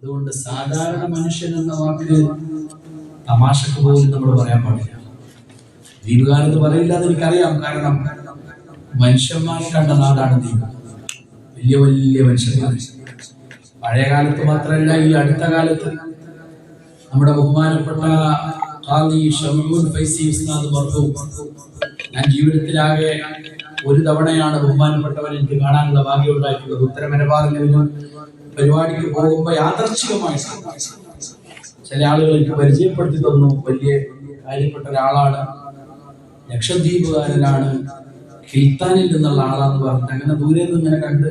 അതുകൊണ്ട് സാധാരണ മനുഷ്യൻ എന്ന വാക്ക് തമാശക്ക് പോലും നമ്മൾ പറയാൻ പാടില്ല. ദ്വീപുകാരെന്ന് പറയില്ല എന്ന് എനിക്കറിയാം. കാരണം മനുഷ്യന്മാരെ കണ്ട നാടാണ് ദ്വീപ്. വലിയ വലിയ മനുഷ്യന്മാർ. പഴയ കാലത്ത് മാത്രമല്ല, ഈ അടുത്ത കാലത്ത് നമ്മുടെ ബഹുമാനപ്പെട്ട ഖാദി ഷംഊൽ ഫൈസി ഉസ്താദ് മർഹൂം, ഞാൻ ജീവിതത്തിലാകെ ഒരു തവണയാണ് ബഹുമാനപ്പെട്ടവരെ എനിക്ക് കാണാനുള്ള ഭാഗ്യം ഉണ്ടായിട്ടുള്ളത്. ഉത്തരമലബാറിലും പരിപാടിക്ക് പോകുമ്പോൾ യാദർച്ഛികമായി ചില ആളുകൾ എനിക്ക് പരിചയപ്പെടുത്തി തന്നു. വലിയ കാര്യപ്പെട്ട ഒരാളാണ്, ലക്ഷദ്വീപുകാരനാണ്, കിൽത്താനിൽ നിന്നുള്ള ആളാന്ന് പറഞ്ഞിട്ട് അങ്ങനെ ദൂരെ നിന്ന് ഇങ്ങനെ കണ്ട്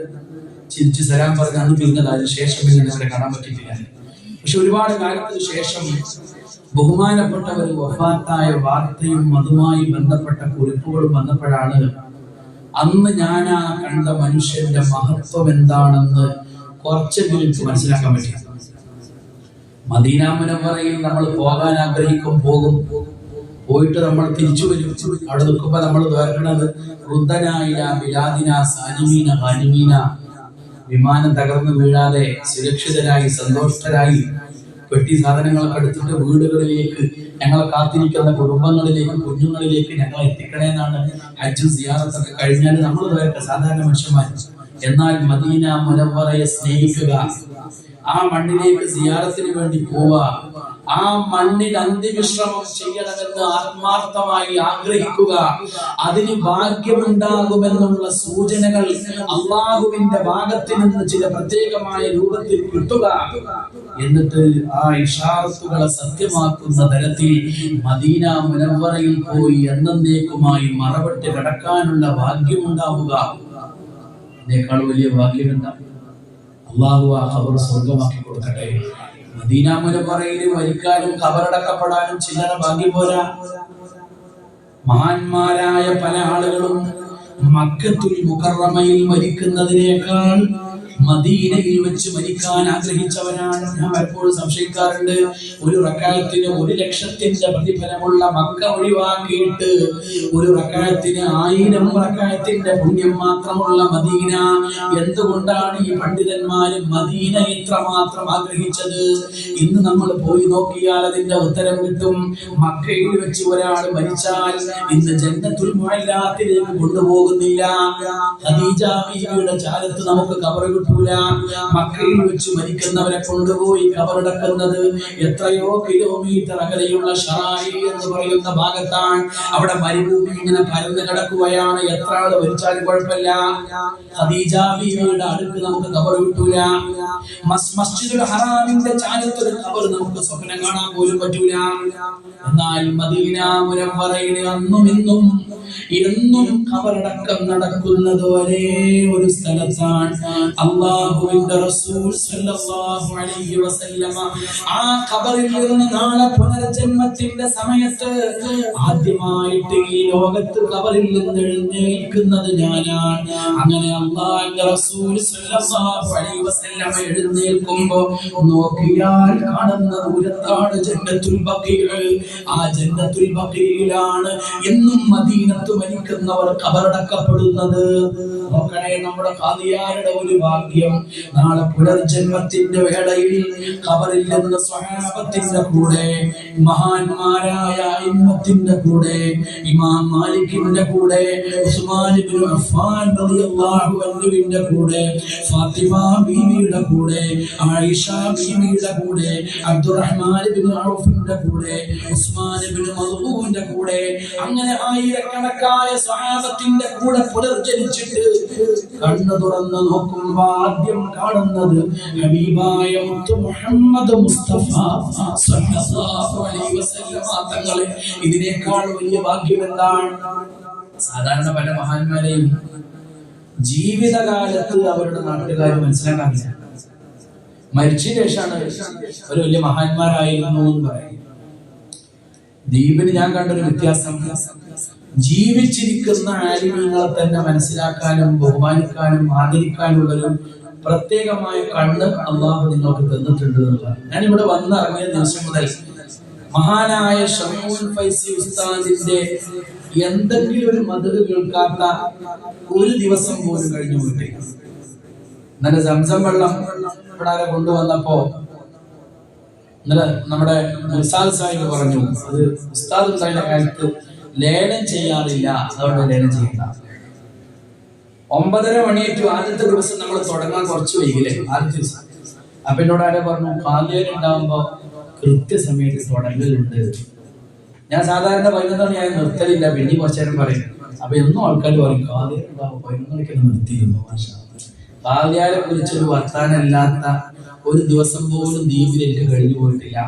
ചിരിച്ച് സലാം പറഞ്ഞ് അന്ന് പിരിഞ്ഞത്. അതിന് ശേഷം ഇങ്ങനെ അവരെ കാണാൻ പറ്റിയിട്ടില്ല. പക്ഷെ ഒരുപാട് കാലത്തിന് ശേഷം ബഹുമാനപ്പെട്ടവർ വഫാത്തായ വാർത്തയും അതുമായി ബന്ധപ്പെട്ട കുറിപ്പുകളും വന്നപ്പോഴാണ് അന്ന് ഞാൻ ആ കണ്ട മനുഷ്യന്റെ മഹത്വം എന്താണെന്ന് കുറച്ചെങ്കിലും എനിക്ക് മനസ്സിലാക്കാൻ പറ്റി. മദീന മുനവ്വറയിൽ നമ്മൾ പോകാൻ ആഗ്രഹിക്കും, പോകും, പോയിട്ട് നമ്മൾ തിരിച്ചു വരും. അവിടെ നിൽക്കുമ്പോൾ നമ്മൾ കേൾക്കുന്നത് വിമാനം തകർന്നു വീഴാതെ സുരക്ഷിതരായി സന്തോഷരായി പെട്ടി സാധനങ്ങളൊക്കെ എടുത്തിട്ട് വീടുകളിലേക്ക്, ഞങ്ങളെ കാത്തിരിക്കുന്ന കുടുംബങ്ങളിലേക്ക്, കുഞ്ഞുങ്ങളിലേക്ക് ഞങ്ങൾ എത്തിക്കണേന്നാണ്. ഹജ്ജ് സിയാറത്തൊക്കെ കഴിഞ്ഞാൽ നമ്മൾ കേൾക്കുക സാധാരണ മനുഷ്യന്മാർ. എന്നാൽ മദീന മുനവ്വറയെ സ്നേഹിക്കുക, ആ മണ്ണിലേക്ക് സിയാറത്തിന് വേണ്ടി പോവുക, ആ മണ്ണിൽ അന്ത്യവിശ്രമം ചെയ്യണമെന്ന് ആത്മാർത്ഥമായി ആഗ്രഹിക്കുക, അതിന് ഭാഗ്യമുണ്ടാകുമെന്നുള്ള സൂചനകൾ അള്ളാഹുവിന്റെ ഭാഗത്ത് നിന്ന് ചില പ്രത്യേകമായ രൂപത്തിൽ കിട്ടുക, എന്നിട്ട് ആ ഇഷാറത്തുകളെ സത്യമാക്കുന്ന തരത്തിൽ മദീന മുനവ്വറയിൽ പോയി എന്നേക്കുമായി മറവിട്ട് കിടക്കാനുള്ള ഭാഗ്യമുണ്ടാവുക. ഇതിനേക്കാൾ വലിയ ഭാഗ്യമെന്താ? അള്ളാഹു ആ ഖബർ സ്വർഗമാക്കി കൊടുക്കട്ടെ. മദീന മുനവ്വറയിൽ മരിക്കാനും ഖബറടക്കപ്പെടാനും ചില്ലറ ഭാഗ്യം പോരാ. മഹാന്മാരായ പല ആളുകളും മക്കത്തുൽ മുകറമയിൽ മരിക്കുന്നതിനേക്കാൾ മദീനയിൽ വെച്ച് മരിക്കാൻ ആഗ്രഹിച്ചവരാണ്. ഞാൻ പലപ്പോഴും സംശയിക്കാറുണ്ട്, ഒരു റക്അത്തിന് 1,00,000 പ്രതിഫലമുള്ള മക്ക ഒഴിവാക്കിയിട്ട് ഒരു റക്അത്തിന് 1000 റക്അത്തിന്റെ പുണ്യം മാത്രമുള്ള മദീന, എന്തുകൊണ്ടാണ് ഈ പണ്ഡിതന്മാര് മദീന ഇത്രമാത്രം ആഗ്രഹിച്ചത്? ഇന്ന് നമ്മൾ പോയി നോക്കിയാൽ അതിന്റെ ഉത്തരം കിട്ടും. മക്കയിൽ വെച്ച് ഒരാൾ മരിച്ചാൽ ഇന്ന് ജന്നത്തുൽ മുഅല്ലാത്തിലേക്ക് കൊണ്ടുപോകുന്നില്ല. ഖദീജ ബീവിയുടെ ചാരത്ത് നമുക്ക് ഖബർ കിട്ടും. മക്കയിൽ വെച്ച് മരിക്കുന്നവരെ കൊണ്ടുപോയി കബറടക്കുന്നത് എത്രയോ കിലോമീറ്റർ അകലെയുള്ള ഷറായി എന്ന് പറയുന്ന ഭാഗത്താണ്. അവിടെ മരുഭൂമി ഇങ്ങനെ പരന്ന് കിടക്കുകയാണ്. എത്ര ആള് മരിച്ചാലും കുഴപ്പമില്ല. ഖദീജ ബീവിയുടെ അടുക്ക് നമുക്ക് ഖബർ കിട്ടൂല. മസ്ജിദുൽ ഹറാമിന്റെ ചാരത്തൊരു ഖബർ നമുക്ക് സ്വപ്നം കാണാൻ പോലും പറ്റൂല. എന്നാൽ മദീന മുനവ്വറയിൽ അന്നും ഇന്നും എന്നും ഖബറടക്കം നടക്കുന്നത് ഒരേ ഒരു സ്ഥലത്താണ്. അല്ലാഹുവിന്റെ റസൂൽ സല്ലല്ലാഹു അലൈഹി വസല്ലമ ആ ഖബറിൽ നിന്ന് നാളെ പുനർജന്മത്തിന്റെ സമയത്ത് ആദ്യമായിട്ട് ഈ ലോകത്ത് ഖബറിൽ നിന്ന് എഴുന്നേൽക്കുന്നത് ഞാനാണ്. അങ്ങനെ അല്ലാഹുവിന്റെ റസൂൽ സല്ലല്ലാഹു അലൈഹി വസല്ലമ എഴുന്നേൽക്കുമ്പോൾ നോക്കിയാൽ കാണുന്ന ദൂരത്താണ് ജന്നത്തുൽ ബഖീഅ്. ആ ജന്നത്തുൽ ബഖീഇലാണ് എന്നും മദീനത്ത് മരിക്കുന്നവർ ഖബറടക്കപ്പെടുന്നത്. നോക്കണേ, നമ്മുടെ ഖാദിയാരുടെ ഒരു ഭാഗ്യം. നാളെ പുനർജന്മത്തിന്റെ വേളയിൽ ഖബറിൽ നിന്ന് സ്വഹാബത്തിന്റെ കൂടെ, മഹാന്മാരായ അയിമ്മത്തിന്റെ കൂടെ, ഇമാം മാലിക്കിന്റെ കൂടെ, ഉസ്മാൻ ഇബ്നു അഫ്ഫാൻ റളിയല്ലാഹു അൻഹുവിന്റെ കൂടെ, ഫാത്തിമ ബീവിയുടെ കൂടെ, ആയിഷ ബീവിയുടെ കൂടെ, അബ്ദുറഹ്മാൻ ഇബ്നു ഔഫിന്റെ കൂടെ, ഉസ്മാൻ ഇബ്നു മദ്ഊന്റെ കൂടെ, അങ്ങനെ ആയിരക്കണക്കായ സ്വഹാബത്തിന്റെ കൂടെ പുനർജനിച്ചിട്ട് കണ്ണു തുറന്ന് നോക്കുമ്പോൾ ആദ്യം കാണുന്നത് ഹബീബായ മുത്ത് മുഹമ്മദ് മുസ്തഫ സ്വല്ലല്ലാഹു അലൈഹി വസല്ലം തങ്ങളെ. ഇതിനേക്കാൾ വലിയ ഭാഗ്യം എന്താണ്? സാധാരണ പല മഹാന്മാരെയും ജീവിതകാലത്ത് അവരുടെ നാട്ടുകാർ മനസ്സിലാക്കാറില്ല. മരിച്ച ശേഷമാണ് ഒരു വലിയ മഹാന്മാരായിരുന്നു എന്ന് പറയും. ദ്വീപിന് ഞാൻ കണ്ടൊരു വ്യത്യാസം, ജീവിച്ചിരിക്കുന്ന ആലിമീങ്ങളെ തന്നെ മനസ്സിലാക്കാനും ബഹുമാനിക്കാനും ആദരിക്കാനുള്ളൊരു പ്രത്യേകമായ കണ്ണ് അള്ളാഹു നിങ്ങൾക്ക് തന്നിട്ടുണ്ട് എന്നുള്ളതാണ്. ഞാനിവിടെ വന്നിറങ്ങിയ ദിവസം മുതൽ മഹാനായ ഷംഊൽ ഫൈസി ഉസ്താദിന്റെ എന്തെങ്കിലും ഒരു മദദ് കേൾക്കാത്ത ഒരു ദിവസം പോലും കഴിഞ്ഞു പോയിട്ടില്ല. ഇന്നലെ സംസം വെള്ളം ഇവിടെ കൊണ്ടുവന്നപ്പോ ഇന്നലെ നമ്മുടെ ഉസ്താദ് സാഹിബ് പറഞ്ഞു, അത് ഉസ്താദ് സാഹിബിന്റെ കാലത്ത് ലേലം ചെയ്യാറില്ല, അതുകൊണ്ട് ലേലം ചെയ്യണ്ട. 9:30 മണിയേറ്റു ആദ്യത്തെ ദിവസം നമ്മൾ തുടങ്ങാൻ കുറച്ച് വൈകില്ലേ, ആദ്യത്തെ ദിവസം. അപ്പൊ എന്നോട് ആരെ പറഞ്ഞു, കാലിയേര് ഉണ്ടാവുമ്പോ കൃത്യസമയത്ത് തുടങ്ങലുണ്ട്. ഞാൻ സാധാരണ 11 ഞാൻ നിർത്തലില്ല, പിന്നെ കുറച്ചു നേരം പറയും. അപ്പൊ എന്നും ആൾക്കാർ പറയും കാലിയേര് ഉണ്ടാവും 11 നിർത്തിയിരുന്നു. കാലിയാരെ കുറിച്ചൊരു വർത്താനമില്ലാത്ത ഒരു ദിവസം പോലും ദ്വീപിലേക്ക് കഴിഞ്ഞു പോയിട്ടില്ല.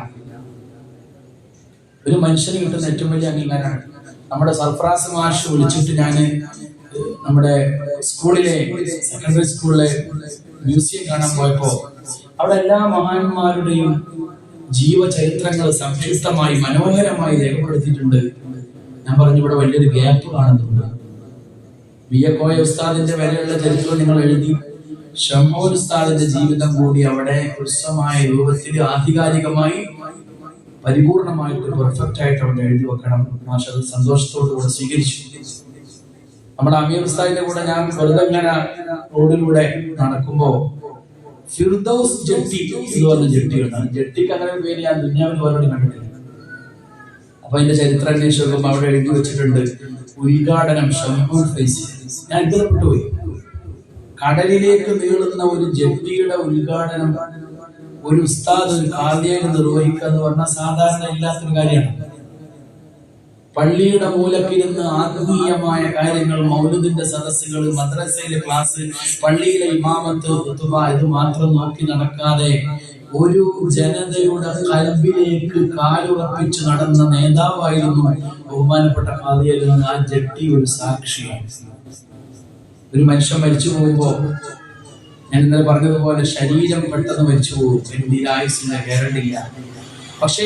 ഒരു മനുഷ്യന് കിട്ടുന്ന ഏറ്റവും വലിയ അംഗീകാരമാണ്. നമ്മുടെ സർഫറാസ് മാഷ് വിളിച്ചിട്ട് ഞാന് നമ്മുടെ സ്കൂളിലെ സെക്കൻഡറി സ്കൂളിലെ മ്യൂസിയം കാണാൻ പോയപ്പോ അവിടെ എല്ലാ മഹാന്മാരുടെയും ജീവചരിത്രങ്ങൾ സംക്ഷിപ്തമായി മനോഹരമായി രേഖപ്പെടുത്തിയിട്ടുണ്ട്. ഞാൻ പറഞ്ഞു ഇവിടെ വലിയൊരു ഗ്യാപ്പ് കാണുന്നുണ്ട്. കോയ ഉസ്താദിന്റെ വരെയുള്ള ചരിത്രം നിങ്ങൾ എഴുതി, ഷമോൽ ഉസ്താദിന്റെ ജീവിതം കൂടി അവിടെ ഹ്രസ്വമായ രൂപത്തിൽ ആധികാരികമായി പരിപൂർണമായിട്ട് പെർഫെക്റ്റ് ആയിട്ട് അവിടെ എഴുതി വെക്കണം. മാഷ് അത് സന്തോഷത്തോടുകൂടെ സ്വീകരിച്ചു. നമ്മുടെ അമീർ ഉസ്താദിന്റെ കൂടെ ഞാൻ വെറുതെ ഇങ്ങനെ റോഡിലൂടെ നടക്കുമ്പോ ഫിർദൗസ് ജെട്ടി എന്ന് പറഞ്ഞ ജെട്ടിയുണ്ട്. ജെട്ടിക്ക് അങ്ങനെ ഒരു പേര് ഞാൻ ദുനിയാവിൽ വേറെ കണ്ടിട്ടില്ല. അപ്പൊ അതിന്റെ ചരിത്രം അന്വേഷിച്ച് നോക്കുമ്പോൾ അവിടെ എഴുതി വെച്ചിട്ടുണ്ട് ഉദ്ഘാടനം ഷംഹൂൽ ഫൈസി. ഞാൻ അത്ഭുതപ്പെട്ടു പോയി. കടലിലേക്ക് നീളുന്ന ഒരു ജെട്ടിയുടെ ഉദ്ഘാടനം ഒരു ഉസ്താദ് ഒരു കാലിയേര് നിർവഹിക്കുക എന്ന് പറഞ്ഞാൽ സാധാരണ ഇല്ലാത്തൊരു കാര്യമാണ്. പള്ളിയുടെ മൂലക്കിരുന്ന് ആത്മീയമായ കാര്യങ്ങൾ, മൗലൂദിന്റെ സദസ്സുകൾ, മദ്രസയിലെ ക്ലാസ്, പള്ളിയിലെ ഇമാമത്ത്, ഖുതുബ, ഇത് മാത്രം നോക്കി നടക്കാതെ ഒരു ജനതയുടെ കൽബിലേക്ക് കാലുറപ്പിച്ച് നടന്ന നേതാവായിരുന്നു ബഹുമാനപ്പെട്ട കാലിയേര്. ആ ജെട്ടി ഒരു സാക്ഷിയാണ്. ഒരു മനുഷ്യൻ മരിച്ചു പോകുമ്പോ ഞാൻ ഇന്നലെ പറഞ്ഞതുപോലെ ശരീരം പെട്ടെന്ന് മരിച്ചു പോകും, എനിക്ക് ആയുസിന്റെ ഗ്യാരണ്ടിയില്ല. പക്ഷേ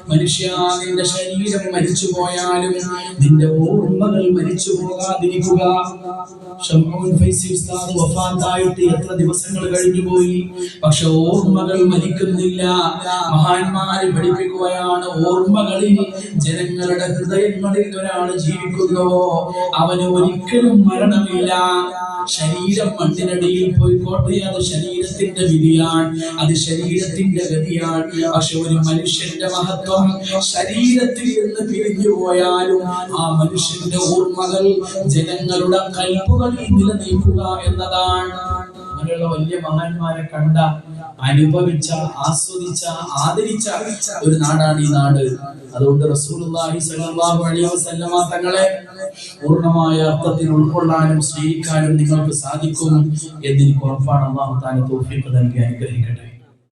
മനുഷ്യ, നിന്റെ ശരീരം മരിച്ചു പോയാലും നിന്റെ ഓർമ്മകൾ മരിച്ചു പോകാതിരിക്കുക. ഷംഹൂൽ ഫൈസി ഉസ്താദ് വഫാത്തായിട്ട് എത്ര ദിവസങ്ങൾ കഴിഞ്ഞു പോയി, പക്ഷെ ഓർമ്മകൾ മരിക്കുന്നില്ല. മഹാന്മാര് പഠിപ്പിക്കുകയാണ്, ഓർമ്മകളിൽ ജനങ്ങളുടെ ഹൃദയങ്ങളിൽ ഒരാൾ ജീവിക്കുന്നുവോ അവന് ഒരിക്കലും മരണമില്ല. ശരീരം മണ്ണിനടിയിൽ പോയിക്കോട്ടെ, അത് ശരീരത്തിന്റെ വിധിയാണ്, അത് ശരീരത്തിന്റെ ഗതിയാണ്. പക്ഷെ ഒരു മനുഷ്യന്റെ മഹത്വം ശരീരത്തിൽ നിന്ന് പിരിഞ്ഞു പോയാലും ആ മനുഷ്യന്റെ ഓർമ്മകൾ ജനങ്ങളുടെ കൽപ്പുകളിൽ നിലനിൽക്കുക എന്നതാണ്. അങ്ങനെയുള്ള വലിയ മഹാന്മാരെ കണ്ട, അനുഭവിച്ച, ആസ്വദിച്ച, ആദരിച്ച ഒരു നാടാണ് ഈ നാട്. അതുകൊണ്ട് റസൂലുള്ളാഹി സ്വല്ലല്ലാഹു അലൈഹി വസല്ലമ തങ്ങളെ പൂർണ്ണമായ അർത്ഥത്തിൽ ഉൾക്കൊള്ളാനും സ്നേഹിക്കാനും നിങ്ങൾക്ക് സാധിക്കും എന്നെനിക്ക് ഉറപ്പാണ്. അല്ലാഹു തആല തൗഫീഖ് നൽകി അനുഗ്രഹിക്കട്ടെ.